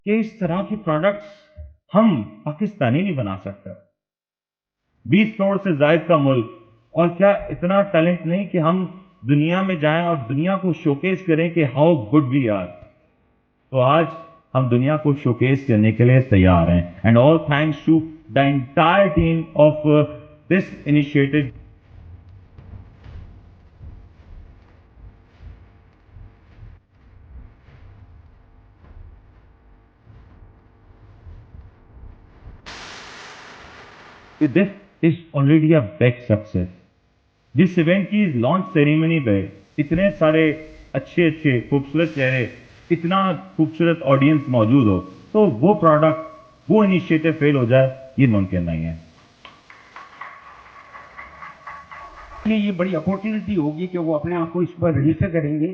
کہ اس طرح کی پروڈکٹس ہم پاکستانی نہیں بنا سکتے. 20 کروڑ سے زائد کا ملک, اور کیا اتنا ٹیلنٹ نہیں کہ ہم دنیا میں جائیں اور دنیا کو شوکیس کریں کہ ہاؤ گڈ وی آر. تو آج ہم دنیا کو شوکیس کرنے کے لیے تیار ہیں. And all thanks to the entire team of this initiative. This is already a big success. جس ایونٹ کی لانچ سیریمنی پہ اتنے سارے اچھے اچھے خوبصورت چہرے, اتنا خوبصورت آڈینس موجود ہو, تو وہ پروڈکٹ, وہ انیشیٹو فیل ہو جائے, یہ ممکن نہیں ہے. یہ بڑی اپورچونٹی ہوگی کہ وہ اپنے آپ کو اس پر رجسٹر کریں گے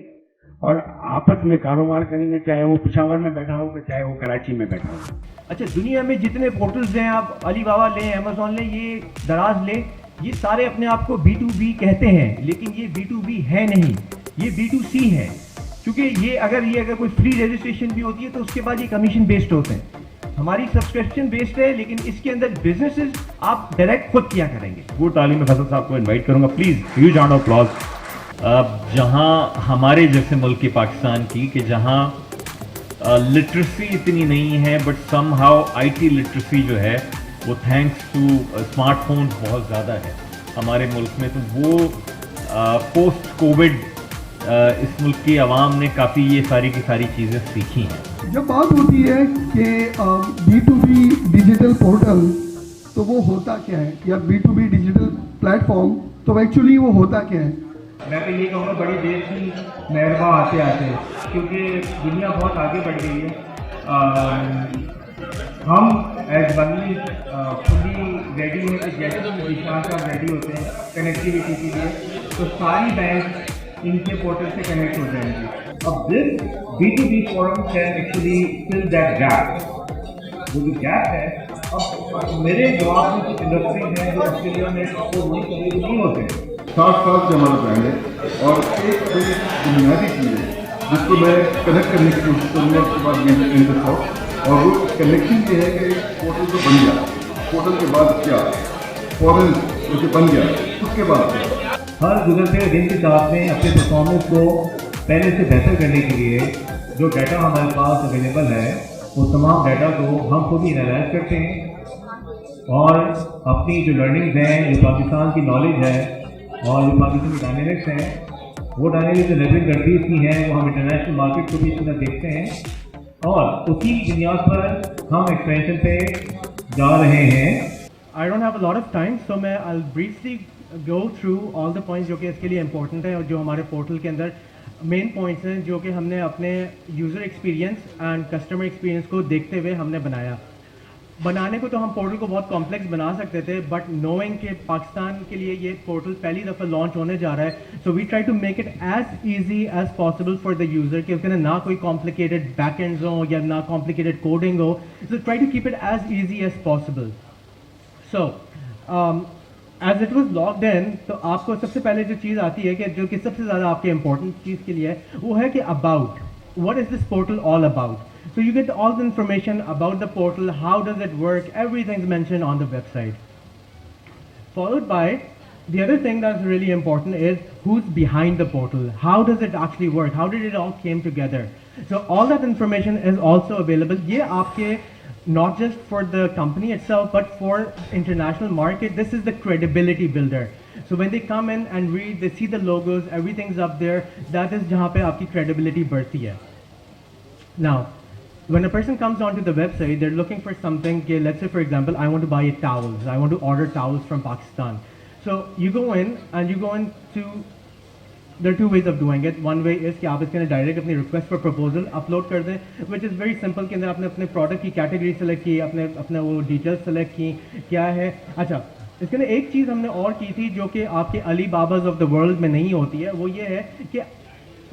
اور آپس میں کاروبار کریں گے, چاہے وہ پشاور میں بیٹھا ہو چاہے وہ کراچی میں بیٹھا ہو. اچھا, دنیا میں جتنے پورٹلز ہیں, آپ علی بابا لیں, امیزون لیں, یہ دراز لیں, یہ سارے اپنے آپ کو B2B کہتے ہیں, لیکن یہ B2B ہے نہیں, یہ B2C ہے. کیونکہ یہ اگر کوئی فری رجسٹریشن بھی ہوتی ہے تو اس کے بعد یہ کمیشن بیسڈ ہوتے ہیں. ہماری سبسکرپشن بیسڈ ہے, لیکن اس کے اندر بزنسز آپ ڈائریکٹ خود کیا کریں گے. وہ تعلیم فضل صاحب کو انوائٹ کروں گا, please huge round of applause. جہاں ہمارے جیسے ملک کی, پاکستان کی, کہ جہاں لٹریسی اتنی نہیں ہے, but some how I T literacy جو ہے وہ تھینکس ٹو اسمارٹ فونز بہت زیادہ ہے ہمارے ملک میں. تو وہ پوسٹ کووڈ اس ملک کی عوام نے کافی یہ ساری کی ساری چیزیں سیکھی ہیں. جب بات ہوتی ہے کہ B2B ڈیجیٹل پورٹل, تو وہ ہوتا کیا ہے, یا B2B ڈیجیٹل پلیٹ فارم, تو ایکچولی وہ ہوتا کیا ہے؟ میں تو یہ کہوں گا بڑی دیر تھی مہرباں آتے آتے, کیونکہ دنیا بہت آگے بڑھ گئی ہے. ہم ایز بنی فلی ریڈی ہیں کہ جیسے نشان صاحب ریڈی ہوتے ہیں کنیکٹیویٹی کے لیے, تو ساری بینک ان کے پورٹل سے کنیکٹ ہو جائیں گی. اب this B2B forum can actually fill that gap. وہ جو گیپ ہے, اب میرے جواب میں کچھ انڈسٹریز ہیں جو آسٹریلیا میں وہ نہیں ہوتے. 60 سال سے ہمارا برانڈ ہے, اور ایک بنیادی چیز ہے جس کو میں کنیکٹ کرنے کی کوشش کروں گا. اس کے بعد میں اور وہ کنیکشن یہ ہے کہ پورٹل تو بن گیا, پورٹل کے بعد کیا فوراً اسے بن گیا, اس کے بعد کیا. ہر گزرتے دن کے ساتھ میں اپنے پرفارمنس کو پہلے سے بہتر کرنے کے لیے جو ڈیٹا ہمارے پاس اویلیبل ہے, وہ تمام ڈیٹا کو ہم خود ہی انالائز کرتے ہیں, اور اپنی جو لرننگز ہیں, جو پاکستان کی نالج ہے اور جو پاکستانی ڈائنامکس ہیں, وہ ڈائنامکس جو لیبل کرتی اتنی ہیں, وہ ہم انٹرنیشنل مارکیٹ کو بھی اس طرح دیکھتے ہیں, اور اسی بنیاد پر ہم ایکسپینشن پہ جا رہے ہیں. I don't have a lot of time, so I'll briefly go through all the points جو کہ اس کے لیے امپورٹنٹ ہیں, اور جو ہمارے پورٹل کے اندر مین پوائنٹس ہیں جو کہ ہم نے اپنے user experience and customer experience کو دیکھتے ہوئے ہم نے بنایا. بنانے کو تو ہم پورٹل کو بہت کمپلیکس بنا سکتے تھے, بٹ نوئنگ کہ پاکستان کے لیے یہ پورٹل پہلی دفعہ لانچ ہونے جا رہا ہے, so we try to make it as easy as possible for the user, کہ اس کے نہ کوئی کمپلیکیٹڈ بیک اینڈز ہوں یا نہ کمپلیکیٹڈ کوڈنگ ہو. So try to keep it as easy as possible. So as it was logged in, تو آپ کو سب سے پہلے جو چیز آتی ہے کہ جو کہ سب سے زیادہ آپ کے امپورٹنٹ چیز کے لیے ہے, وہ ہے کہ about, what is this portal all about? So you get all the information about the portal, how does it work, everything's mentioned on the website. Followed by the other thing that's really important is who's behind the portal, how does it actually work, how did it all came together. So all that information is also available. Ye aapke not just for the company itself but for international market, this is the credibility builder. So when they come in and read, they see the logos, everything's up there, that is jahan pe aapki credibility बढ़ती है. Now when a person comes onto the website, they're looking for something, let's say for example I want to buy towels, I want to order towels from Pakistan. So you go in and you go into, there are two ways of doing it. One way is کہ آپ اس کے اندر direct اپنی request for proposal upload کر دیں, وچ is very simple. کے اندر آپ نے اپنے پروڈکٹ کی کیٹیگری سلیکٹ کی, اپنے وہ ڈیٹیلس سلیکٹ کی کیا ہے. اچھا, اس کے اندر ایک چیز ہم نے اور کی تھی جو کہ آپ کے علی باباز آف دا ورلڈ میں نہیں ہوتی ہے, وہ یہ ہے کہ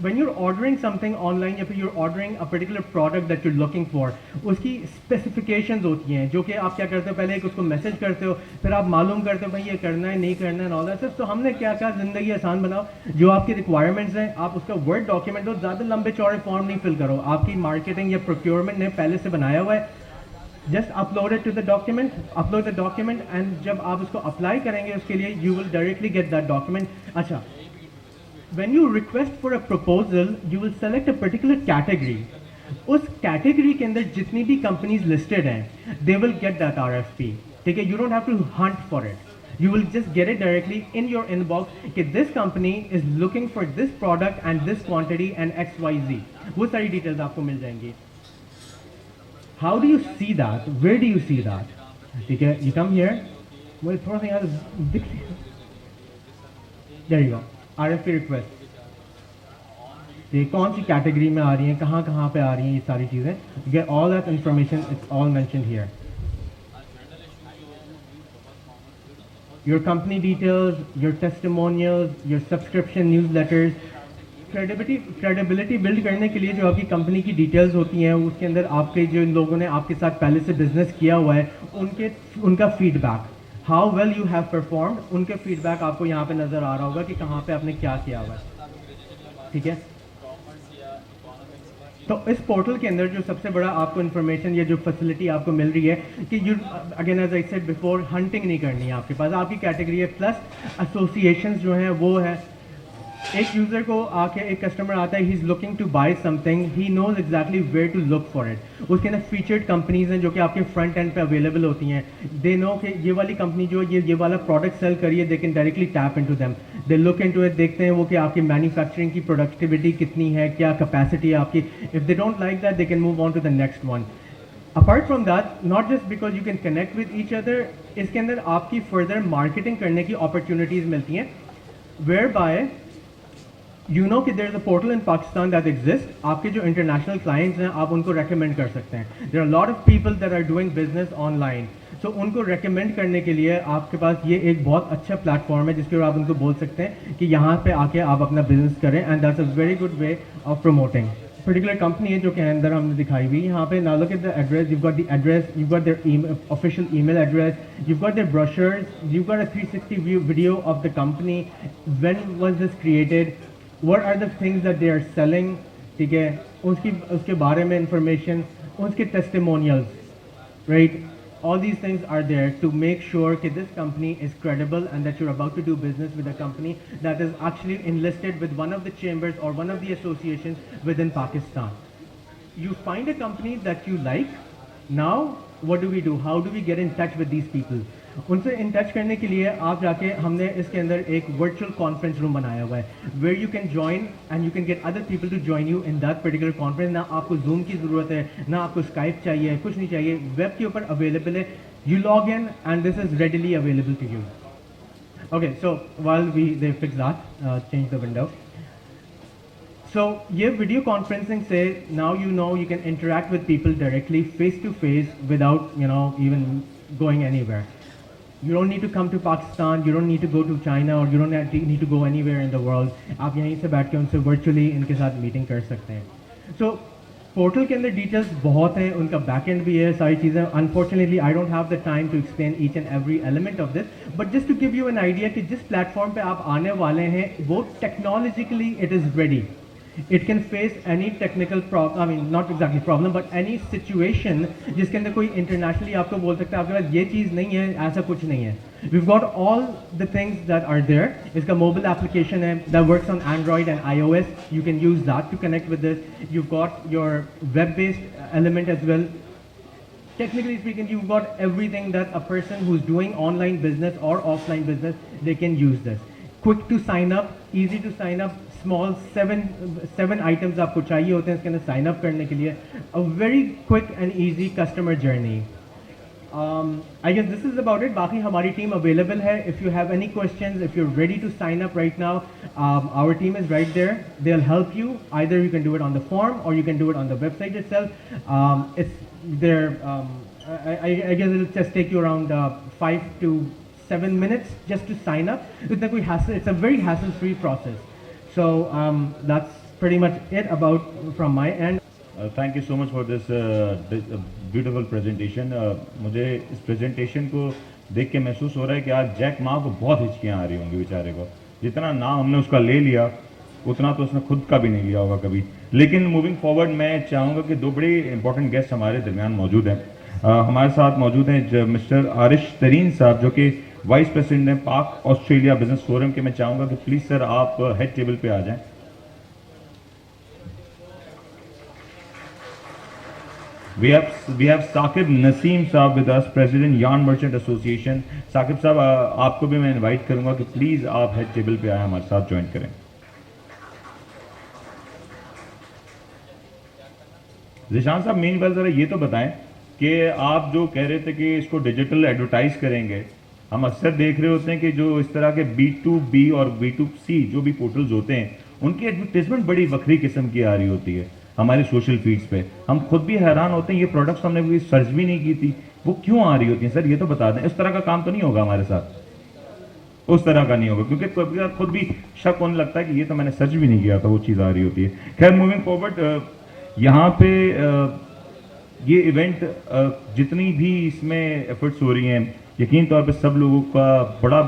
when you're ordering something online या फिर you're ordering a particular product that you're looking for, उसकी specifications होती हैं जो कि आप क्या करते हो, पहले एक उसको मैसेज करते हो, फिर आप मालूम करते हो भाई ये करना है नहीं करना है and all that stuff. तो हमने क्या कहा, ज़िंदगी आसान बनाओ, जो आपकी रिक्वायरमेंट्स हैं आप उसका वर्ड डॉक्यूमेंट दो, ज़्यादा लंबे चौड़े फॉर्म नहीं फिल करो, आपकी मार्केटिंग या प्रोक्योरमेंट ने पहले से बनाया हुआ है, just upload it to the document, upload the document and जब आप उसको अप्लाई करेंगे उसके लिए you will directly get that document. अच्छा, when you request for a proposal you will select a particular category. उस कैटेगरी के अंदर जितनी भी कंपनीज लिस्टेड हैं they will get that RFP. ठीक है, you don't have to hunt for it, you will just get it directly in your inbox कि this company is looking for this product and this quantity and XYZ. वो सारी details आपको मिल जाएंगी. How do you see that? Where do you see that? ठीक है, you come here, well थोड़ा सा यार there you go, RFP request, ये कौन सी कैटेगरी में आ रही हैं, कहाँ कहाँ पे आ रही हैं, ये सारी चीज़ें, get all that information, it's all mentioned here. Your company details, your testimonials, your subscription newsletters. Credibility build करने के लिए जो आपकी कंपनी की डिटेल्स होती हैं उसके अंदर आपके जो इन लोगों ने आपके साथ पहले से बिजनेस किया हुआ है उनका feedback, how well you have performed, उनके फीडबैक आपको यहाँ पे नज़र आ रहा होगा कि कहाँ पे आपने क्या किया हुआ है. ठीक है, तो इस पोर्टल के अंदर जो सबसे बड़ा आपको इन्फॉर्मेशन या जो फैसिलिटी आपको मिल रही है कि you again as I said before, hunting नहीं करनी है आपके पास, आपकी कैटेगरी है, प्लस एसोसिएशंस जो हैं वो है. एक यूज़र को आके एक कस्टमर आता है, he is looking to buy something, he knows exactly where to look for it. उसके अंदर फीचर्ड कंपनीज हैं जो कि आपके फ्रंट एंड पे अवेलेबल होती हैं. दे नो कि ये वाली कंपनी जो ये वाला प्रोडक्ट सेल करिए, they can directly tap into them, they look into it, देखते हैं वो कि आपकी मैन्युफैक्चरिंग की प्रोडक्टिविटी कितनी है, क्या कैपेसिटी है आपकी. If they don't like that they can move on to the next one. Apart from that, not just because you can connect with each other, इसके अंदर आपकी फर्दर मार्केटिंग करने की अपॉर्चुनिटीज़ मिलती हैं, वेयर बाय you know कि there is a portal in Pakistan that exists. आपके जो international clients हैं आप उनको recommend कर सकते हैं. There are a lot of people that are doing business online. So उनको recommend करने के लिए आपके पास ये एक बहुत अच्छा platform है जिसके ऊपर आप उनको बोल सकते हैं कि यहाँ पे आके आप अपना business करें, and that's a very good way of promoting. Particular company है जो कि अंदर हमने दिखाई हुई यहाँ पे. Now look at the address. You've got the address. You've got their official email address. You've got their brochures. You've got a 360 video of the company. When was this created? What are the things that they are selling? ठीक है, उसके बारे में information, उसके testimonials, right? All these things are there to make sure that this company is credible and that you're about to do business with a company that is actually enlisted with one of the chambers or one of the associations within Pakistan. You find a company that you like. Now, what do? How do we get in touch with these people? उनसे in touch करने के लिए आप जाके हमने इसके अंदर एक वर्चुअल कॉन्फ्रेंस रूम बनाया हुआ है, where you can join and you can get other people to join you in that particular conference. ना आपको जूम की ज़रूरत है, ना आपको स्काइप चाहिए, कुछ नहीं चाहिए, वेब के ऊपर अवेलेबल है. You log in and this is readily available to you. Okay, so while we they fix that, change the window. So ये वीडियो कॉन्फ्रेंसिंग से now you know you can interact with people directly face to face without even going anywhere. You don't need to come to Pakistan, you don't need to go to China, or you don't need to go anywhere in the world. आप यहीं से बैठ के उनसे virtually इनके साथ meeting कर सकते हैं. So पोर्टल के अंदर डिटेल्स बहुत हैं, उनका बैकएंड भी है, सारी चीज़ें. Unfortunately I don't have the time to explain each and every element of this, but just to give you an idea कि जिस प्लेटफॉर्म पे आप आने वाले हैं वो technologically it is ready. It can face any technical problem, I mean not exactly problem, but any situation जिसके अंदर कोई internationally आपको बोल सकता है आपके पास ये चीज़ नहीं है, ऐसा कुछ नहीं है. We've got all the things that are there. इसका mobile application है that works on Android and iOS. You can use that to connect with this. You've got your web-based element as well. Technically speaking, you've got everything that a person who's doing online business or offline business, they can use this. Quick to sign up, easy to sign up. Small seven items आपको चाहिए होते हैं इसके अंदर sign up करने के लिए. A very quick and easy customer journey. I guess this is about it. बाकी हमारी टीम अवेलेबल है. If you have any questions, if you are ready to sign up right now, our team is right there. They will help you. Either you can do it on the form और you can do it on the website itself. It's there. I guess it will just take you around 5 to 7 minutes just to sign up. इतना कोई hassle, it's a very hassle-free process. So that's pretty much it about from my end. Thank you so much for this beautiful presentation. मुझे इस presentation को देख के महसूस हो रहा है कि आज जैक मा को बहुत हिचकियाँ आ रही होंगी बेचारे को. जितना नाम हमने उसका ले लिया उतना तो उसने खुद का भी नहीं लिया होगा कभी. लेकिन मूविंग फॉरवर्ड मैं चाहूँगा कि दो बड़े इंपॉर्टेंट गेस्ट हमारे दरमियान मौजूद हैं. हमारे साथ मौजूद हैं मिस्टर आरिश तरीन साहब जो कि वाइस प्रेसिडेंट हैं पाक ऑस्ट्रेलिया बिजनेस फोरम के. मैं चाहूँगा कि प्लीज़ सर आप हेड टेबल पे आ जाएं. We have Saqib Naseem साहब with us, President Yarn Merchant Association. Saqib साहब आपको भी मैं इनवाइट करूंगा कि प्लीज़ आप हेड टेबल पे आए हमारे साथ ज्वाइन करें. ज़िशान साहब मेन बात ज़रा ये तो बताएं कि आप जो कह रहे थे कि इसको डिजिटल एडवर्टाइज करेंगे, हम अक्सर देख रहे होते हैं कि जो इस तरह के B2B और B2C जो भी पोर्टल्स होते हैं उनकी एडवर्टाइजमेंट बड़ी वक्री किस्म की आ रही होती है हमारे सोशल फीड्स पे. हम खुद भी हैरान होते हैं ये प्रोडक्ट्स हमने कोई सर्च भी नहीं की थी, वो क्यों आ रही होती हैं. सर ये तो बता दें, इस तरह का काम तो नहीं होगा हमारे साथ, उस तरह का नहीं होगा क्योंकि कभी खुद भी शक होने लगता है कि ये तो मैंने सर्च भी नहीं किया था, वो चीज़ आ रही होती है. खैर मूविंग फॉरवर्ड, यहाँ पे ये इवेंट जितनी भी इसमें एफर्ट्स हो रही हैं यकीन तौर पे सब लोगों का बड़ा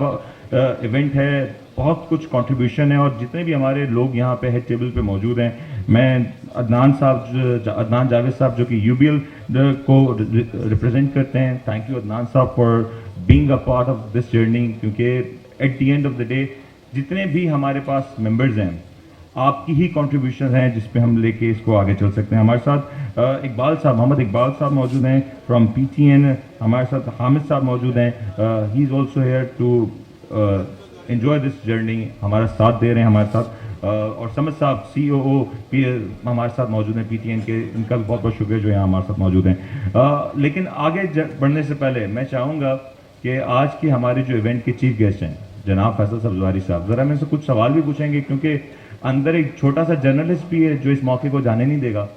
इवेंट है, बहुत कुछ कंट्रीब्यूशन है. और जितने भी हमारे लोग यहाँ पे हेड टेबल पे मौजूद हैं, मैं अदनान जावेद साहब जो कि यूबीएल को रिप्रेजेंट करते हैं, thank you Adnan sahib for being a part of this journey. क्योंकि at the end of the day जितने भी हमारे पास मेंबर्स हैं आपकी ही कंट्रीब्यूशन हैं जिस पे हम लेके इसको आगे चल सकते हैं. हमारे साथ इकबाल साहब, मोहम्मद इकबाल साहब मौजूद हैं फ्रॉम PTN. हमारे साथ हामिद साहब मौजूद हैं, he is also here to enjoy this journey, हमारा साथ दे रहे हैं हमारे साथ. और समझ साहब COO हमारे साथ मौजूद हैं PTN के, इनका भी बहुत बहुत शुक्रिया जो यहाँ हमारे साथ मौजूद हैं. लेकिन आगे बढ़ने से पहले मैं चाहूँगा कि आज के हमारे जो इवेंट के चीफ गेस्ट हैं जनाब फैसल सब्जवारी साहब, ज़रा मैं इनसे कुछ सवाल भी पूछेंगे क्योंकि अंदर एक छोटा सा जर्नलिस्ट भी है जो इस मौके को जाने नहीं देगा,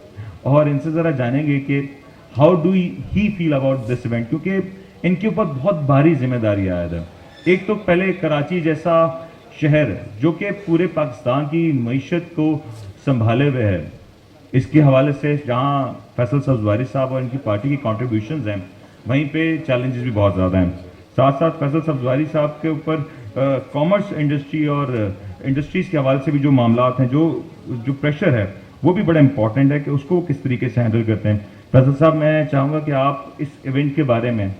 और इनसे ज़रा जानेंगे कि how do he feel about this event, क्योंकि इनके ऊपर बहुत भारी जिम्मेदारी आयद है. एक तो पहले कराची जैसा शहर जो कि पूरे पाकिस्तान की मईशत को संभाले हुए है, इसके हवाले से जहाँ फैसल सब्जवारी साहब और इनकी पार्टी की कॉन्ट्रीब्यूशंस हैं वहीं पे चैलेंजेस भी बहुत ज़्यादा हैं. साथ साथ फैसल सब्जवारी साहब के ऊपर कॉमर्स इंडस्ट्री और इंडस्ट्रीज़ के हवाले से भी जो मामलात हैं, जो प्रेशर है वो भी बड़ा इंपॉर्टेंट है कि उसको वो किस तरीके से हैंडल करते हैं. फैसल साहब मैं चाहूँगा कि आप इस इवेंट के बारे में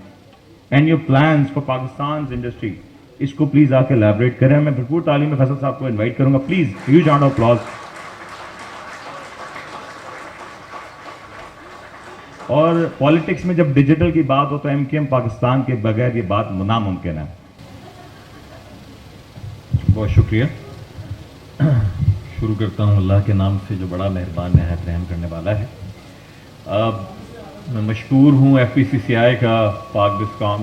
and your plans for Pakistan industry इसको प्लीज़ आके एलैबोरेट करें. मैं भरपूर तालीम में फैसल साहब को इन्वाइट करूँगा. Please huge round of applause. और पॉलिटिक्स में जब डिजिटल की बात हो तो MKM पाकिस्तान के बगैर ये बात नामुमकिन है. बहुत शुक्रिया. शुरू करता हूँ अल्लाह के नाम से जो बड़ा मेहरबान नहायत रहम करने वाला है. मैं मशकूर हूँ FPCCI का, पाक बिस्कॉम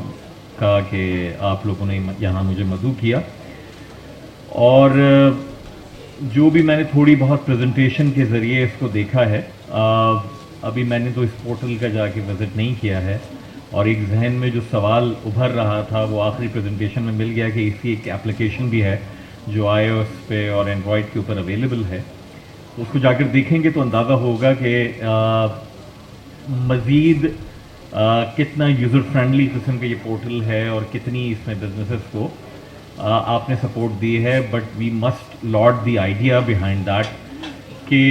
का कि आप लोगों ने यहाँ मुझे मदऊ किया. और जो भी मैंने थोड़ी बहुत प्रेजेंटेशन के ज़रिए इसको देखा है, अभी मैंने तो इस पोर्टल का जाके विज़िट नहीं किया है, और एक जहन में जो सवाल उभर रहा था वो आखिरी प्रेजेंटेशन में मिल गया कि इसकी एक एप्लीकेशन भी है जो iOS पे और एंड्रॉयड के ऊपर अवेलेबल है. तो उसको जाकर देखेंगे तो अंदाज़ा होगा कि मज़ीद कितना यूज़र फ्रेंडली किस्म का ये पोर्टल है और कितनी इसमें बिजनेसेस को आपने सपोर्ट दी है. But we must laud the idea behind that कि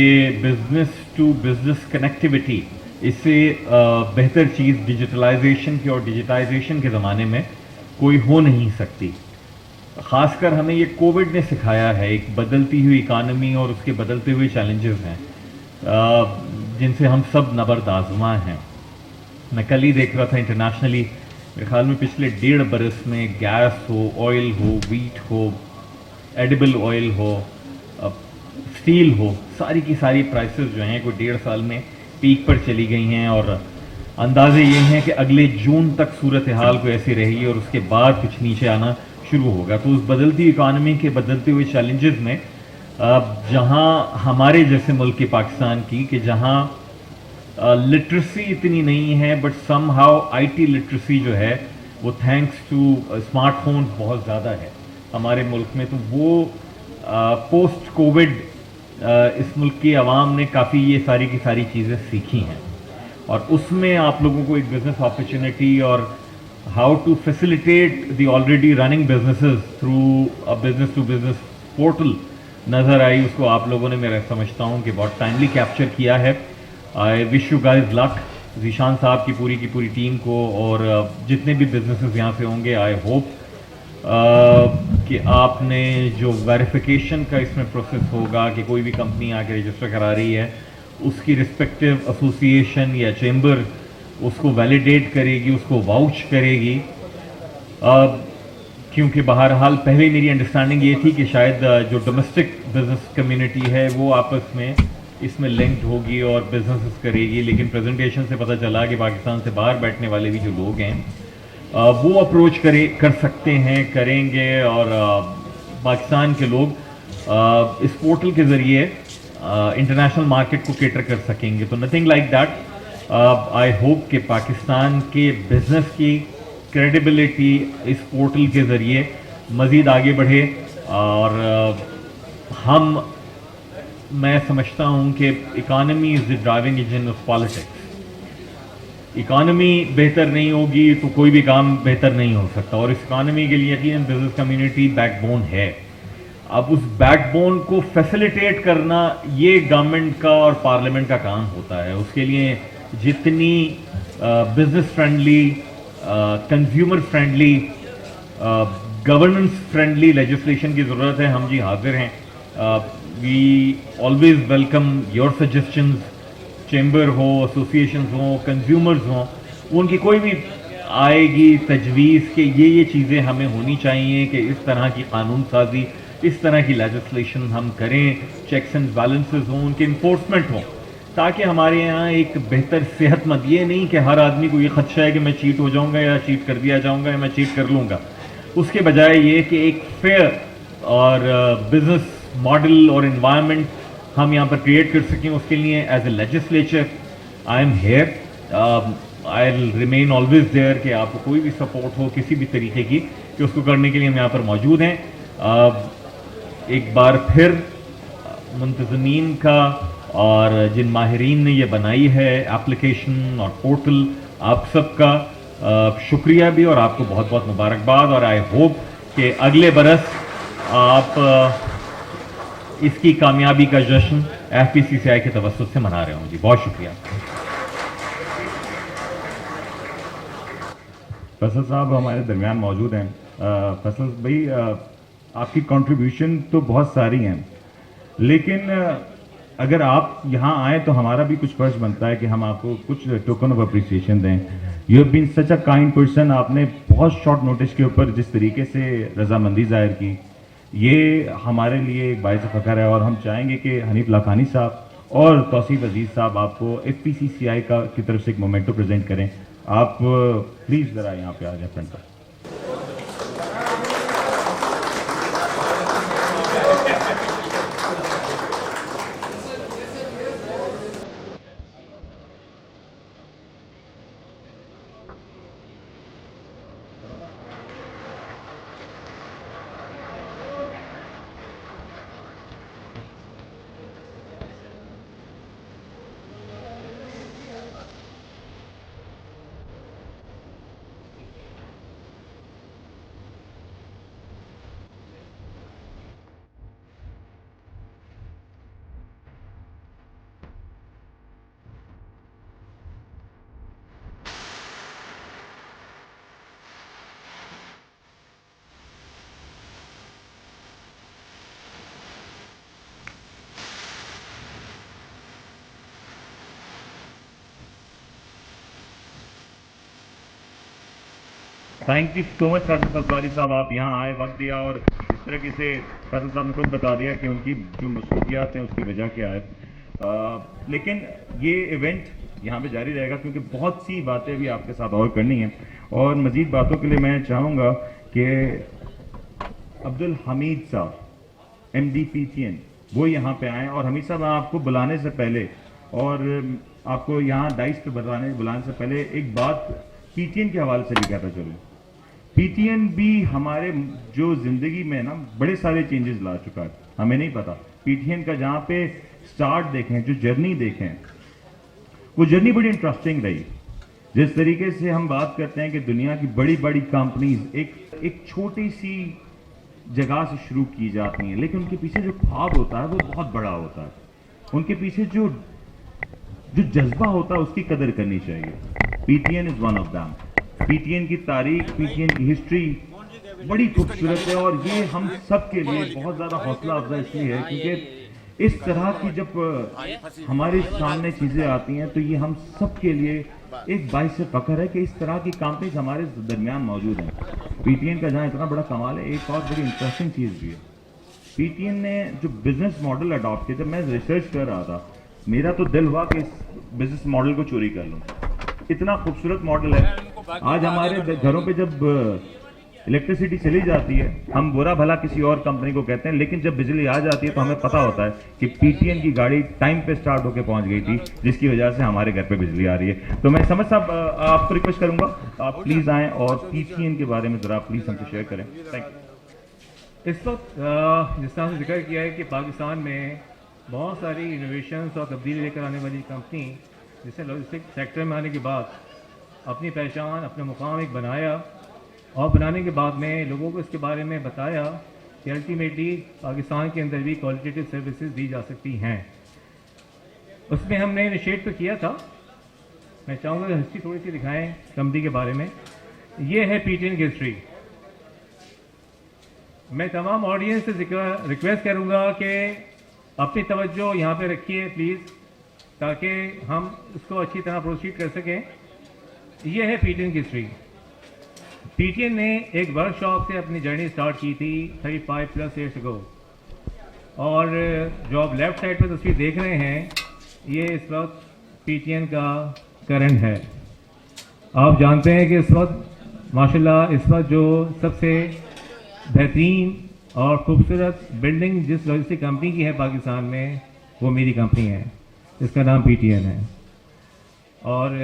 बिजनेस टू बिजनेस कनेक्टिविटी, इससे बेहतर चीज़ डिजिटलाइजेशन की और डिजिटाइजेशन के ज़माने में कोई हो नहीं सकती. ख़ासकर हमें ये कोविड ने सिखाया है, एक बदलती हुई इकानमी और उसके बदलते हुए चैलेंजेस हैं जिनसे हम सब नबरदाज़मा हैं. मैं कल ही देख रहा था इंटरनेशनली, मेरे ख्याल में पिछले 1.5 बरस में गैस हो, ऑयल हो, वीट हो, एडिबल ऑयल हो, स्टील हो, सारी की सारी प्राइसेस जो हैं कोई 1.5 साल में पीक पर चली गई हैं. और अंदाजे ये हैं कि अगले जून तक सूरत हाल को ऐसी रहेगी और उसके बाद कुछ नीचे आना शुरू होगा. तो उस बदलती इकानमी के बदलते हुए चैलेंजेस में जहां हमारे जैसे मुल्क के पाकिस्तान की कि जहां लिटरेसी इतनी नहीं है but somehow IT literacy जो है वो थैंक्स टू स्मार्टफोन्स बहुत ज़्यादा है हमारे मुल्क में. तो वो पोस्ट कोविड اس ملک کی عوام نے کافی یہ ساری کی ساری چیزیں سیکھی ہیں اور اس میں آپ لوگوں کو ایک بزنس اپرچونٹی اور how to facilitate the already running businesses through business to business portal نظر آئی. اس کو آپ لوگوں نے میں سمجھتا ہوں کہ بہت ٹائملی کیپچر کیا ہے. آئی وش یو گائز لک, ذیشان صاحب کی پوری ٹیم کو اور جتنے بھی بزنسز یہاں سے ہوں گے. آئی ہوپ کہ آپ نے جو ویریفیکیشن کا اس میں پروسیس ہوگا کہ کوئی بھی کمپنی آ کے رجسٹر کرا رہی ہے, اس کی رسپیکٹیو ایسوسیشن یا چیمبر اس کو ویلیڈیٹ کرے گی, اس کو واؤچ کرے گی. کیونکہ بہرحال پہلے میری انڈرسٹینڈنگ یہ تھی کہ شاید جو ڈومیسٹک بزنس کمیونٹی ہے وہ آپس میں اس میں لنکڈ ہوگی اور بزنسز کرے گی, لیکن پریزنٹیشن سے پتہ چلا کہ پاکستان سے باہر بیٹھنے والے بھی جو لوگ ہیں وہ اپروچ کر سکتے ہیں, کریں گے, اور پاکستان کے لوگ اس پورٹل کے ذریعے انٹرنیشنل مارکیٹ کو کیٹر کر سکیں گے. تو nothing like that. I hope کہ پاکستان کے بزنس کی کریڈیبلٹی اس پورٹل کے ذریعے مزید آگے بڑھے اور میں سمجھتا ہوں کہ economy is the driving engine of politics. Economy بہتر نہیں ہوگی تو کوئی بھی کام بہتر نہیں ہو سکتا, اور اس اکانومی کے لیے یقیناً بزنس کمیونٹی بیک بون ہے. اب اس بیک بون کو فیسیلیٹیٹ کرنا یہ گورنمنٹ کا اور پارلیمنٹ کا کام ہوتا ہے. اس کے لیے جتنی business friendly, consumer friendly, governance friendly legislation کی ضرورت ہے, ہم جی حاضر ہیں. We always welcome your suggestions. Chamber ہو, ایسوسیشنز ہوں, کنزیومرز ہوں, ان کی کوئی بھی آئے گی تجویز کہ یہ چیزیں ہمیں ہونی چاہیے کہ اس طرح کی قانون سازی, اس طرح کی لیجسلیشن ہم کریں, چیکس اینڈ بیلنسز ہوں, ان کے انفورسمنٹ ہوں, تاکہ ہمارے یہاں ایک بہتر صحت مند, یہ نہیں کہ ہر آدمی کو یہ خدشہ ہے کہ میں چیٹ ہو جاؤں گا یا چیٹ کر دیا جاؤں گا یا میں چیٹ کر لوں گا. اس کے بجائے یہ کہ ایک فیئر اور بزنس ماڈل اور انوائرمنٹ ہم یہاں پر کریٹ کر سکیں. اس کے لیے as a legislature I am here, I will remain always there کہ آپ کو کوئی بھی سپورٹ ہو کسی بھی طریقے کی کہ اس کو کرنے کے لیے ہم یہاں پر موجود ہیں. ایک بار پھر منتظمین کا اور جن ماہرین نے یہ بنائی ہے اپلیکیشن اور پورٹل, آپ سب کا شکریہ بھی, اور آپ کو بہت بہت مبارکباد. اور آئی ہوپ کہ اگلے برس آپ اس کی کامیابی کا جشن FPCCI کے توسط سے منا رہے ہوں. جی بہت شکریہ. فیصل صاحب ہمارے درمیان موجود ہیں. فیصل بھائی, آپ کی کنٹریبیوشن تو بہت ساری ہیں, لیکن اگر آپ یہاں آئیں تو ہمارا بھی کچھ فرض بنتا ہے کہ ہم آپ کو کچھ ٹوکن آف اپریسیشن دیں. You have been such a kind person. آپ نے بہت شارٹ نوٹس کے اوپر جس طریقے سے رضامندی ظاہر کی, یہ ہمارے لیے ایک باعث فخر ہے. اور ہم چاہیں گے کہ حنیف لاکھانی صاحب اور توصیف عزیز صاحب آپ کو FPCCI کی طرف سے ایک مومنٹو پریزنٹ کریں. آپ پلیز ذرا یہاں پہ آ جائیں فرنٹ پر. Thank you so much Faisal Kasuri sahib, آپ یہاں آئے, وقت دیا, اور اس طرح سے فیصل صاحب نے خود بتا دیا کہ ان کی جو مصروفیات ہیں اس کی وجہ کیا ہے. لیکن یہ ایونٹ یہاں پہ جاری رہے گا کیونکہ بہت سی باتیں بھی آپ کے ساتھ اور کرنی ہیں, اور مزید باتوں کے لیے میں چاہوں گا کہ عبدالحمید صاحب MD PTN وہ یہاں پہ آئیں. اور حمید صاحب آپ کو بلانے سے پہلے اور آپ کو یہاں ڈائس پہ بلانے سے پہلے ایک بات PTN کے حوالے سے بھی کہتا چلوں. PTN بھی ہمارے جو زندگی میں نا بڑے سارے چینجز لا چکا ہے, ہمیں نہیں پتا. PTN का जहाँ पे स्टार्ट देखें, जो जर्नी देखें, वो जर्नी बड़ी इंटरेस्टिंग रही। जिस तरीके से हम बात करते हैं कि दुनिया की बड़ी बड़ी कंपनीज एक छोटी सी जगह से शुरू की जाती हैं, लेकिन उनके पीछे जो ख्वाब होता है वो बहुत बड़ा होता है। उनके पीछे जो जज्बा होता है उसकी कदर करनी चाहिए। PTN is one of them. PTN की तारीख, PTN की हिस्ट्री बड़ी खूबसूरत है, और ये हम सब के लिए बहुत ज़्यादा हौसला अफजा इसलिए है क्योंकि इस तरह की जब हमारे सामने चीज़ें आती हैं तो ये हम सब के लिए एक बाइस से फख्र है कि इस तरह की कंपनीज हमारे दरमियान मौजूद हैं। PTN का जहाँ इतना बड़ा कमाल है, एक और बड़ी इंटरेस्टिंग चीज़ भी है, PTN ने जो बिजनेस मॉडल अडॉप्ट किया, जब मैं रिसर्च कर रहा था मेरा तो दिल हुआ कि इस बिजनेस मॉडल को चोरी कर लूँ। इतना खूबसूरत मॉडल है। आज हमारे घरों पे जब इलेक्ट्रिसिटी चली जाती है, हम बुरा भला किसी और कंपनी को कहते हैं, लेकिन जब बिजली आ जाती है तो हमें पता होता है कि PTN की गाड़ी टाइम पे स्टार्ट होकर पहुंच गई थी, जिसकी वजह से हमारे घर पे बिजली आ रही है। तो मैं समझ साहब आपको रिक्वेस्ट करूंगा आप प्लीज आएं और PTN के बारे में जरा प्लीज हमसे शेयर करें। Thank you. इस वक्त जिस तरह से जिक्र किया है कि पाकिस्तान में बहुत सारी इनोवेशंस और तब्दीली लेकर आने वाली कंपनी, जिसने लॉजिस्टिक सेक्टर में आने के बाद अपनी पहचान, अपना मुकाम एक बनाया, और बनाने के बाद में लोगों को इसके बारे में बताया कि अल्टीमेटली पाकिस्तान के अंदर भी क्वालिटेटिव सर्विसेज दी जा सकती हैं। उसमें हमने इनिशिएट तो किया था। मैं चाहूँगा कि हिस्ट्री थोड़ी सी दिखाएं कंपनी के बारे में। ये है PTN की हिस्ट्री। मैं तमाम ऑडियंस से रिक्वेस्ट करूँगा कि अपनी तवज्जो यहाँ पे रखिए प्लीज़, ताकि हम इसको अच्छी तरह प्रोसीड कर सकें। ये है PTN की हिस्ट्री। PTN ने एक वर्कशॉप से अपनी जर्नी स्टार्ट की थी 35+ ईयर्स अगो, और जो आप लेफ्ट साइड पर तस्वीर देख रहे हैं ये इस वक्त PTN का करंट है। आप जानते हैं कि इस वक्त माशाल्लाह इस वक्त जो सबसे बेहतरीन और खूबसूरत बिल्डिंग जिस लॉजिस्टिक कंपनी की है पाकिस्तान में, वो मेरी कंपनी है, इसका नाम PTN है। और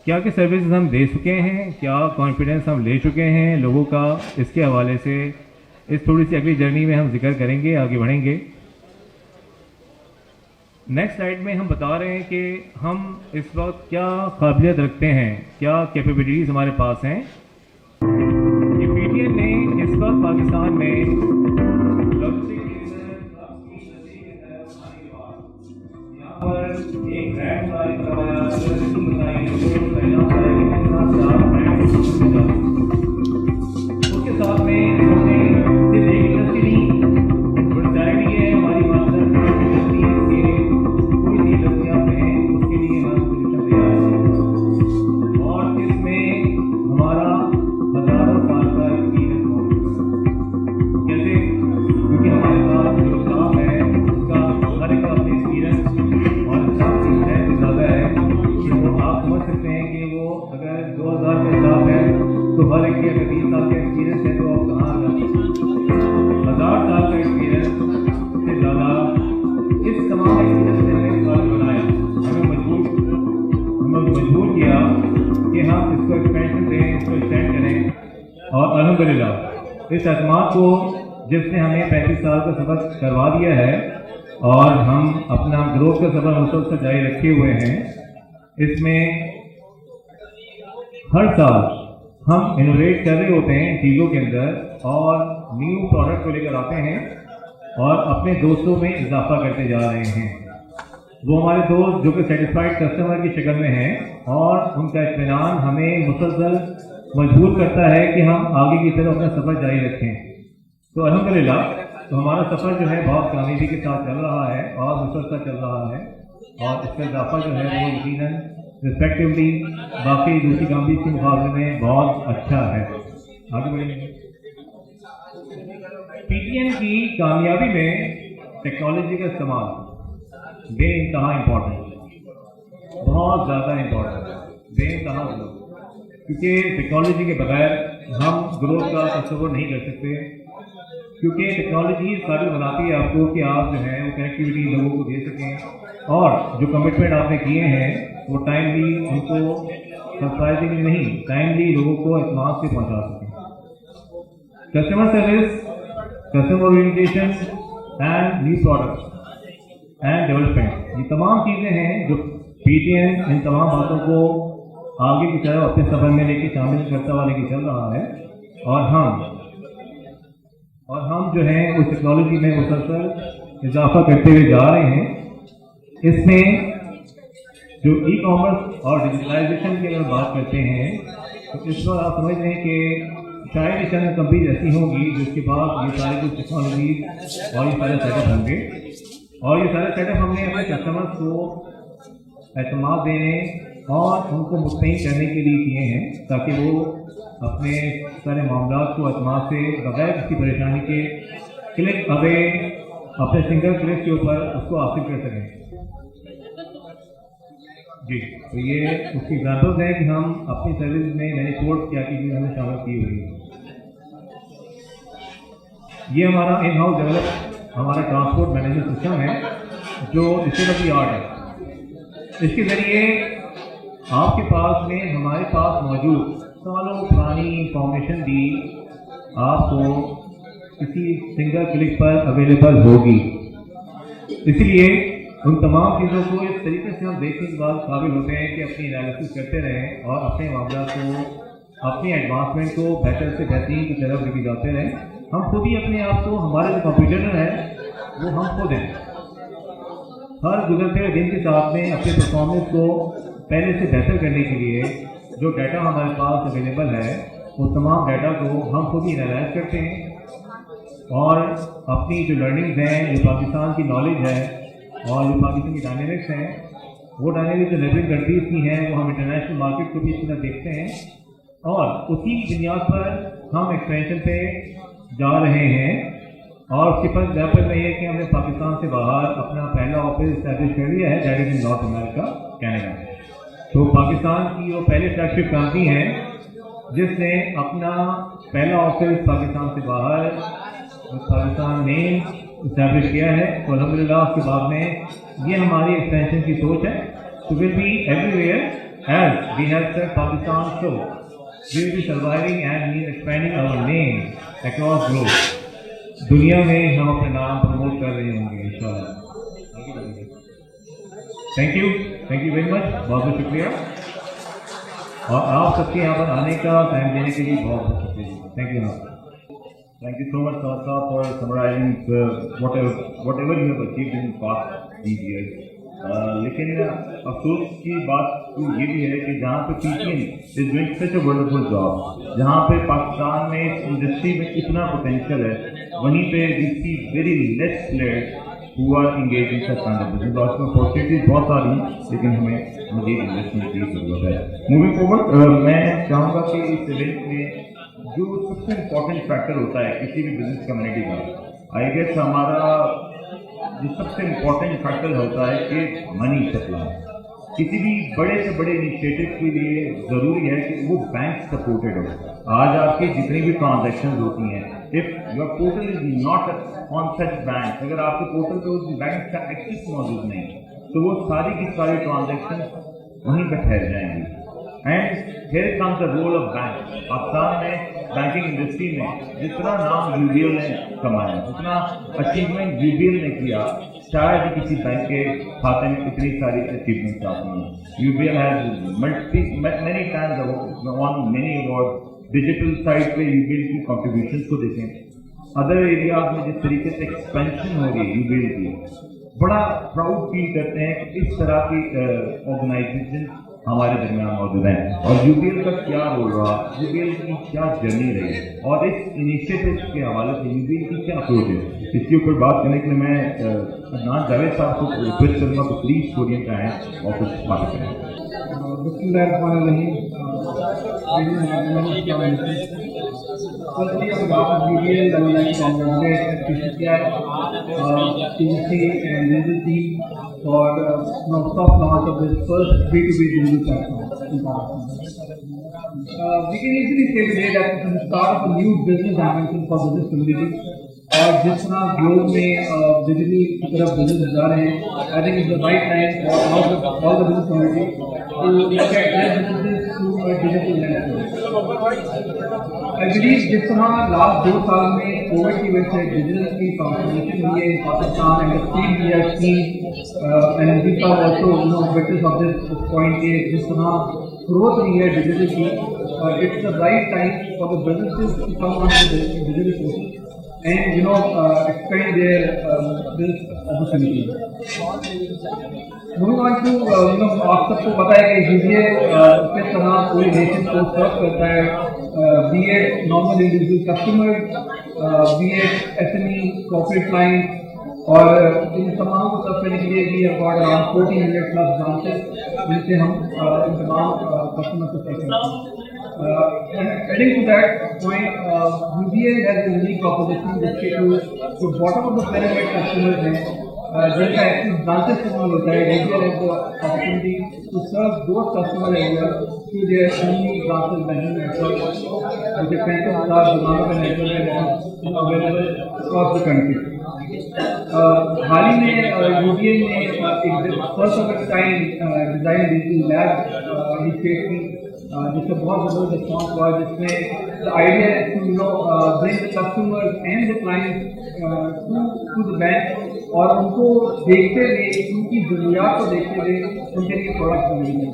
क्या क्या सर्विसेज हम दे चुके हैं, क्या कॉन्फिडेंस हम ले चुके हैं लोगों का, इसके हवाले से इस थोड़ी सी अगली जर्नी में हम जिक्र करेंगे, आगे बढ़ेंगे। नेक्स्ट स्लाइड में हम बता रहे हैं कि हम इस वक्त क्या काबिलियत रखते हैं, क्या कैपेबिलिटीज़ हमारे पास हैं। ये PTN ने इस वक्त पाकिस्तान में एक ब्रांड करवाया, उसके साथ में हमने सिर्फ एक इंडस्ट्री नहीं, बड़ी है हमारी मास्टर इंडस्ट्री के कोई सी इंडस्ट्रियाँ हैं उसके लिए हम सोल्यूशन तैयार हैं, और इसमें हमारा हजारों साल का एक्सपीरियंस मौजूद है। कैसे? क्योंकि हमारे पास जो स्टाफ है उसका हर एक अपने एक्सपीरियंस और स्टाफ की स्ट्रेंथ ज़्यादा है कि वो आप समझ सकते हैं कि वो अगर 2000 का स्टाफ है तो हर एक के अगर 20 साल का एक्सपीरियंस है तो आप कहाँ आ जाते हैं। 1000 साल का एक्सपीरियंस से ज़्यादा इस तमाम एक्सपीरियंस ने हमें साल बनाया, हमें मजबूर किया कि हम इसको एक्सपेंशन दें, इसको एक्सटेंड करें। और अल्हम्दुलिल्लाह इस एतमाद को जिसने हमें 35 साल का सफ़र करवा दिया है और हम अपना ग्रोथ का सफ़र मुसलसल जारी रखे हुए हैं, इसमें हर साल हम इनोवेट कर रहे होते हैं चीज़ों के अंदर और न्यू प्रोडक्ट को लेकर आते हैं और अपने दोस्तों में इजाफा करते जा रहे हैं। वो हमारे दोस्त जो कि सेटिस्फाइड कस्टमर की शक्ल में हैं और उनका इत्मीनान हमें मुसलसल मजबूर करता है कि हम आगे की तरफ अपना सफ़र जारी रखें। तो अल्हम्दुलिल्लाह तो हमारा सफ़र जो है बहुत कामयाबी के साथ चल रहा है और मुसलसल चल रहा है, और इसका इजाफा जो है वो यकीनन रिस्पेक्टिवली बाकी दूसरी कंपनी के मुकाबले में बहुत अच्छा है। आगे बढ़ेंगे। PTN की कामयाबी में टेक्नोलॉजी का इस्तेमाल बेइंतहा इम्पोर्टेंट, बहुत ज़्यादा इम्पोर्टेंट, बेइंतहा क्योंकि टेक्नोलॉजी के बगैर हम ग्रोथ का तस्वर नहीं कर सकते, क्योंकि टेक्नोलॉजी काबिल बनाती है आपको कि आप जो है वो कनेक्टिविटी लोगों को दे सकें और जो कमिटमेंट आपने किए हैं वो टाइमली उनको सरप्राइजिंग नहीं, टाइमली लोगों को एतमाद से पहुंचा सकें। Customer service, customer orientation and new products and development, ये तमाम चीज़ें हैं जो PTN इन तमाम बातों को आगे की तरफ अपने सफर में लेके शामिल करता हुआ लेके चल रहा है। और हम जो है उस टेक्नोलॉजी में मुसलसल इजाफा करते हुए जा रहे हैं। इसमें जो ई-कॉमर्स और डिजिटलाइजेशन की अगर बात करते हैं तो इस पर आप समझ रहे हैं कि शायद चंद कंपनीज ऐसी होंगी जिसके पास ये सारे कुछ टेक्नोलॉजी और ये सारे सेटअप होंगे, और ये सारे सेटअप हमने अपने कस्टमर्स को एतमाद देने और उनको मुतमईन करने के लिए किए हैं, ताकि वो अपने सारे मामला को एतमाद से बगैर किसी परेशानी के क्लिक अवे अपने सिंगल क्लिक के ऊपर उसको हासिल कर सकें। जी, तो ये उसकी एग्जाम्पल्स हैं कि हम अपनी सर्विस में मैंने कोर्स क्या की चीज़ हमने शामिल की हुई है। ये हमारा इन हाउस डेवलप हमारा ट्रांसपोर्ट मैनेजमेंट सिस्टम है जो स्टेट ऑफ द आर्ट है। इसके ज़रिए आपके पास में हमारे पास मौजूद सालों पुरानी इंफॉर्मेशन भी आपको किसी सिंगल क्लिक पर अवेलेबल होगी। इसलिए उन तमाम चीज़ों को इस तरीके से हम देखने के बाद काबिल होते हैं कि अपनी एनालिसिस करते रहें और अपने मामला को, अपनी एडवांसमेंट को बेहतर से बेहतरीन की तरफ लेके जाते रहें। हम खुद ही अपने आप को, हमारे जो कंप्यूटर है वो हम खुद हैं। हर गुजरते हुए दिन के साथ में अपने परफॉर्मेंस को पहले से बेहतर करने के लिए जो डाटा हमारे पास अवेलेबल है उस तमाम डाटा को हम खुद ही एनालाइज करते हैं और अपनी जो लर्निंग्स हैं, जो पाकिस्तान की नॉलेज है और जो पाकिस्तान की डायनेमिक्स हैं, वो डायनेमिक्स जो नेबरिंग कंट्रीज की हैं वो हम इंटरनेशनल मार्केट को भी इस तरह देखते हैं और उसी की बुनियाद पर हम एक्सपेंशन पे जा रहे हैं। और उसके पास एग्जाम्पल में ये कि हमने पाकिस्तान से बाहर अपना पहला ऑफिस इस्टेब्लिश कर लिया है, that is in north America, Canada. तो पाकिस्तान की वो पहले फ्लैगशिप कंपनी है जिसने अपना पहला ऑफिस पाकिस्तान से बाहर पाकिस्तान में इस्टेब्लिश किया है। तो अल्हम्दुलिल्लाह उसके बाद में ये हमारी एक्सपेंशन की सोच है। तो will be everywhere as we have said Pakistan, so we will be surviving and mean expanding our name across globe. दुनिया में हम अपना नाम प्रमोट कर रहे होंगे इंशाल्लाह। थैंक यू वेरी मच, बहुत बहुत शुक्रिया और आप सबके यहाँ पर आने का, टाइम देने के लिए बहुत बहुत शुक्रिया। Thank you. Thank you so much, Sasa, for summarizing whatever you have achieved in past these years. लेकिन अफसोस की बात तो ये भी है कि जहाँ पे PTN is doing such a wonderful job, जहाँ पे पाकिस्तान में इस इंडस्ट्री में इतना पोटेंशियल है, वहीं पे we see very less players who are engaged in such kind of business. और इसमें अपॉर्चुनिटीज बहुत सारी हैं, लेकिन हमें मज़ीद इन्वेस्टमेंट की जरूरत है। मूविंग फॉरवर्ड, मैं चाहूँगा कि इस इवेंट में जो सबसे इम्पोर्टेंट फैक्टर होता है किसी भी बिजनेस कम्युनिटी का, आई गेस हमारा जो सबसे इम्पोर्टेंट फैक्टर होता है कि मनी सप्लाई। किसी भी बड़े से बड़े इनिशिएटिव के लिए ज़रूरी है कि वो बैंक सपोर्टेड हो। आज आपकी जितनी भी ट्रांजैक्शन होती हैं, if your portal is not on such bank, अगर आपके पोर्टल पे उस बैंक का एक्सेस मौजूद नहीं तो वो सारी की सारी ट्रांजैक्शन वहीं पर ठहर जाएंगी। And here comes the role of bank. Pakistan में बैंकिंग इंडस्ट्री में जितना नाम UBL ने कमाया, जितना अचीवमेंट UBL ने किया, शायद ही किसी बैंक के खाते में इतनी सारी अचीवमेंट आती हैं। UBL has many times won many awards। Digital side पे UBL की कॉन्ट्रीब्यूशन को देखें, अदर एरियाज में जिस तरीके से एक्सपेंशन हो रही है UBL की, बड़ा प्राउड फील करते हैं कि इस तरह की ऑर्गेनाइजेशन हमारे दरमियान मौजूद हैं। और UBL का क्या रोल रहा, UBL की क्या जर्नी रही और इस इनिशिएटिव के हवाले से UBL की क्या अप्रोच है, इसके ऊपर बात करने के लिए मैं अदनान जावेद साहब को रिक्वेस्ट करूँगा तो प्लीज पोडियम पे आएँ और कुछ बात करें। Firstly, on behalf of UBL, I would like to congratulate TCC and Digital team for soft launch of this first B2B digital platform in Pakistan. We can easily say today that it's the start of a new business dimension for business community. और जिस तरह globe में digital की तरफ business जा रहे हैं, I think it's the right time for all the business community to look at their businesses through a digital landscape. I believe जिस तरह लास्ट 2 साल में कोविड की वजह से बिजनेस की ट्रांसफॉर्मेशन हुई है in Pakistan and the speed we have seen and we are also witness of this point के जिस तरह growth हुई है digital की, it's the right time for the businesses to come onto the digital sources and expand their business opportunities. Moving on to आप सबको पता है कि UBA किस तरह पूरी नेशन को सर्व करता है, be it normal individual customers, be it SME corporate clients, और इन तमाम को सर्व करने के लिए भी about around 40 million plus branches जिनसे हम इन तमाम कस्टमर को सर्व करते हैं. Adding to that point, UBA has a unique proposition जिसके जो bottom of the pyramid customers हैं जिनका एक्टिव ब्रांचेस इस्तेमाल होता है, रेगुलर है तो opportunity to serve those customers as well through their only branches banking network, which is 35,000 दुकानों का network है available across the country. हाल ही में UBA ने एक first of its time design digital lab initiate की जिससे बहुत ज़बरदस्त रिस्पॉन्स हुआ, जिसमें द आइडिया है to bring the customers and the clients to the bank और उनको देखते हुए उनकी ज़रूरियात को देखते हुए उनके लिए प्रोडक्ट बनाएंगे.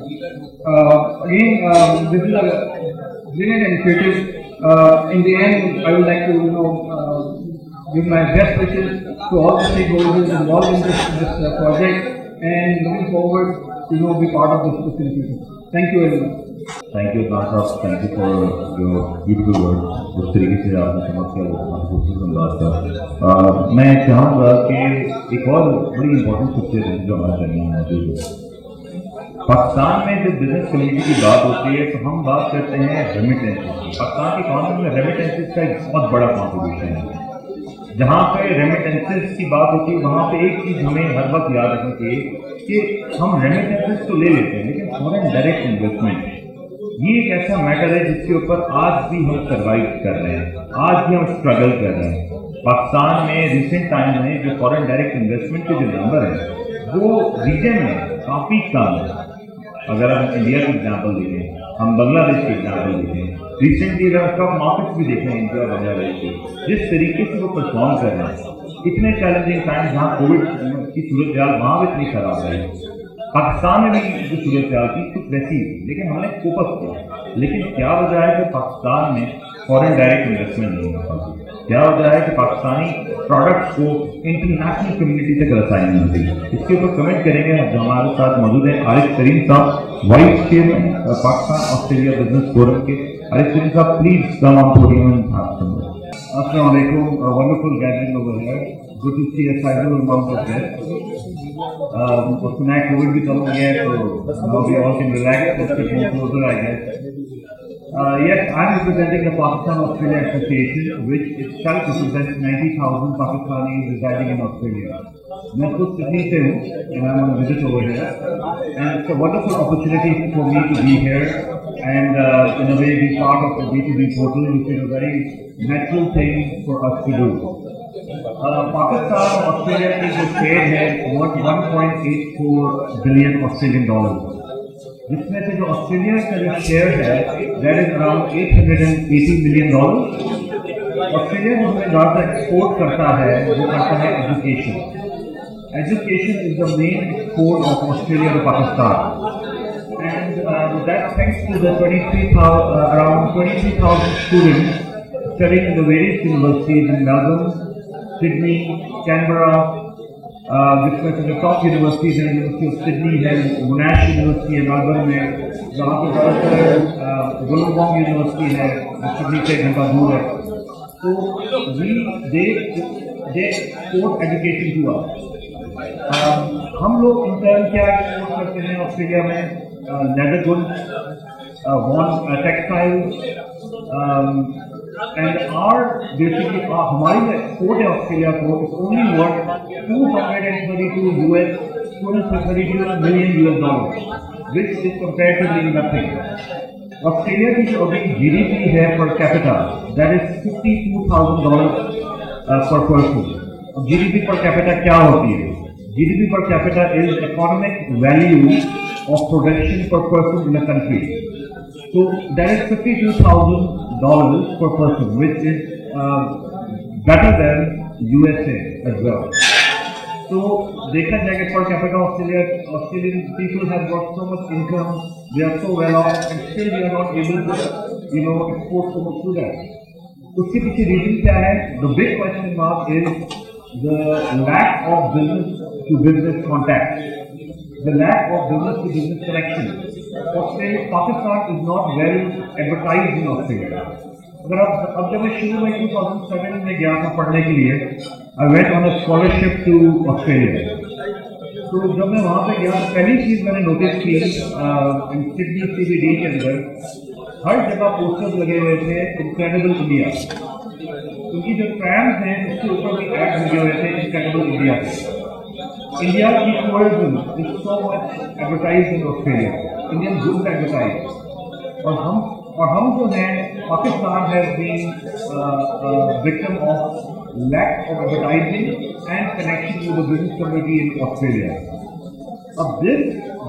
Again this is a brilliant initiative. In the end I would like to give my best wishes to all the stakeholders involved in this project and looking forward to be part of this facility. Thank you very much. Thank you, Nath. Thank you for your beautiful words. जिस तरीके से आपने समझ किया वो बहुत खूबसूरत अंदाज था. मैं चाहूँगा कि एक और बड़ी इंपॉर्टेंट सिचुएशन जो हमारे दरमियान मौजूद है. पाकिस्तान में जब बिजनेस कम्युनिटी की बात होती है तो हम बात करते हैं रेमिटेंसेस की. पाकिस्तान की इकॉनमी में रेमिटेंसेस का एक बहुत बड़ा कॉन्ट्रीब्यूशन है. जहाँ पे रेमिटेंसेस की बात होती है वहाँ पे एक चीज़ हमें हर वक्त याद रखनी चाहिए कि हम रेमिटेंसेस तो ले लेते हैं लेकिन फॉरेन डायरेक्ट इन्वेस्टमेंट ये एक ऐसा मैटर है जिसके ऊपर आज भी हम सर्वाइव कर रहे हैं, आज भी हम स्ट्रगल कर रहे हैं. पाकिस्तान में रिसेंट टाइम में जो फॉरेन डायरेक्ट इन्वेस्टमेंट के जो नंबर है वो रीजन में काफ़ी कम है. अगर हम इंडिया की एग्जाम्पल देखें, हम बांग्लादेश की एग्जाम्पल देखें, रिसेंटली अगर स्टॉक मार्केट्स भी देखें इंडिया और बांग्लादेश की, जिस तरीके से वो परफॉर्म कर रहे हैं, इतने चैलेंजिंग टाइम जहाँ कोविड की सूरत हाल वहाँ भी इतनी खराब रही. पाकिस्तान में भी जो सूरत हाल थी कुछ वैसी थी लेकिन हमने फोकस किया. लेकिन क्या वजह है कि पाकिस्तान में फॉरेन डायरेक्ट इन्वेस्टमेंट नहीं हो पाती? क्या वजह है कि पाकिस्तानी प्रोडक्ट्स को इंटरनेशनल कम्युनिटी तक रसाई नहीं होती? इसके ऊपर कमेंट करेंगे जो हमारे साथ मौजूद है Arif Karim sahib, vice chairman Pakistan Australia business forum के. Arif Karim sahib, please come on podium and talk to us. अस्सलाम वालेकुम. Wonderful gathering over here. Good to see a sizable amount of guests. उसमें कोविड भी कम हो गया है तो now we all can relax and get more closer I guess. Yes, I am representing the Pakistan Australia Association, which itself represents 90,000 Pakistanis residing in Australia. मैं खुद Sydney से हूँ and I am on a visit over here, and it's a wonderful opportunity for me to be here and in a way be part of the B2B portal, which is a very natural thing for us to do. Pakistan और Australia की जो trade है worth 1.84 billion Australian dollar, जिसमें से जो Australia का जो share है that is around 880 million dollar. Australia जो हमें ज़्यादा एक्सपोर्ट करता है वो करता है education. Education is the main export of Australia to Pakistan and that thanks to the around 23,000 students studying in the various universities in Melbourne, Sydney, Canberra, जिसमें से जो टॉप यूनिवर्सिटीज हैं, यूनिवर्सिटी ऑफ सिडनी है, मोनाश यूनिवर्सिटी है Melbourne में, जहाँ पर ज़्यादातर वुलंगडोंग यूनिवर्सिटी है जो सिडनी से 1 घंटा दूर है. तो दे एक्सपोर्ट एजुकेशन टू अस. हम लोग इंटर्न क्या एक्सपोर्ट करते हैं ऑस्ट्रेलिया में? Leather goods, textiles and our basically हमारी जो एक्सपोर्ट है ऑस्ट्रेलिया को is only worth $232 million, which is comparatively nothing. Australia की जो अभी GDP है पर कैपिटा दैट इज $52,000 पर पर्सन. GDP पर कैपिटा क्या होती है? GDP per capita is economic value of production per person in the country. So that is $52,000 per person, which is better than USA as well. So देखा जाए कि per capita Australian people have got so much income, they are so well off, and still they are not able to, export so much to that. उसके पीछे reason क्या है? The big question mark is the lack of business to business contact, the lack of business to business connection. Pakistan is not well advertised in Australia. अगर अब जब मैं शुरू में 2007 में गया था पढ़ने के लिए, I went on a scholarship to Australia. तो जब मैं वहाँ पे गया तो पहली चीज मैंने नोटिस की सिडनी CBD के अंदर हर जगह पोस्टर्स लगे हुए थे इनक्रेडिबल इंडिया, क्योंकि जो ट्रैम्स हैं उसके ऊपर भी एड लगे हुए थे इनक्रेडिबल इंडिया के। इंडिया की tourism is so much advertise in Australia, Indian goods advertise, और हम जो हैं Pakistan has been victim of lack of advertising and connection with the business community in Australia. This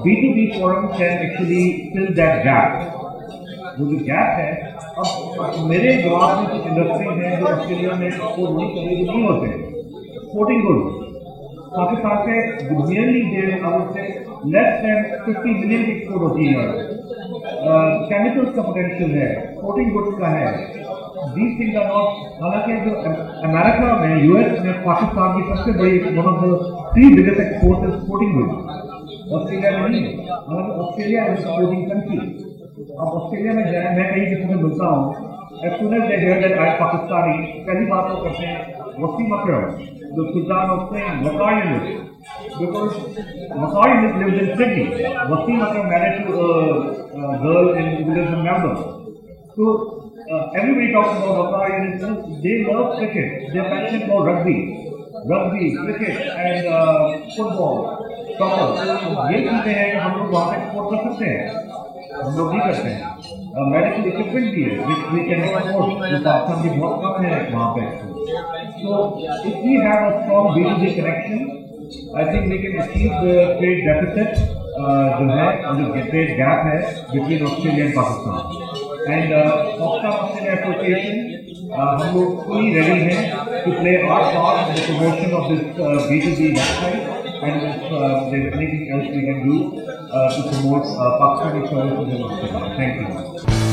B2B forum can actually fill that gap. जो gap है, अब मेरे दिमाग में कुछ इंडस्ट्री है जो ऑस्ट्रेलिया में एक्सपोर्ट नहीं करेगी, नहीं होते। स्पोर्टिंग गुड्स पाकिस्तान से नियरली लेस देन 50 मिलियन की एक्सपोर्ट होती है। केमिकल्स का पोटेंशियल है, स्पोर्टिंग गुड्स का है। These things are not, हालांकि जो अमेरिका में यूएस में पाकिस्तान की सबसे बड़ी one of the 3 biggest export is sporting goods, Australia में नहीं है। हालांकि ऑस्ट्रेलिया इज स्पोर्टिंग कंट्री। अब ऑस्ट्रेलिया में जाए, मैं कहीं किसी से मिलता हूँ, as soon as they hear that I am Pakistani, पहली बात वो करते हैं वसीम अकरम, the Sultan of Spain, Waqar Yunus, because Waqar Yunus lives in Sydney. Wasim Akram married to a girl in lives in Melbourne. So everybody talks about Waqar Yunus. They love cricket. They are passionate about rugby, cricket, and football, soccer. ये चीजें हैं कि हम लोग वहाँ पे export कर सकते हैं, हम लोग नहीं करते हैं। मेडिकल इक्विपमेंट भी है which we can export, जो पाकिस्तान की बहुत कम है वहाँ पे। So if we have a strong B2B connection, I think we can achieve the trade deficit जो है, और जो trade gap है between Australia and Pakistan. And Pakistan Australia Association, हम लोग fully ready हैं to play our part in the promotion of this B2B website, and if there's anything else we can do to promote Pakistani services in Australia. Thank you.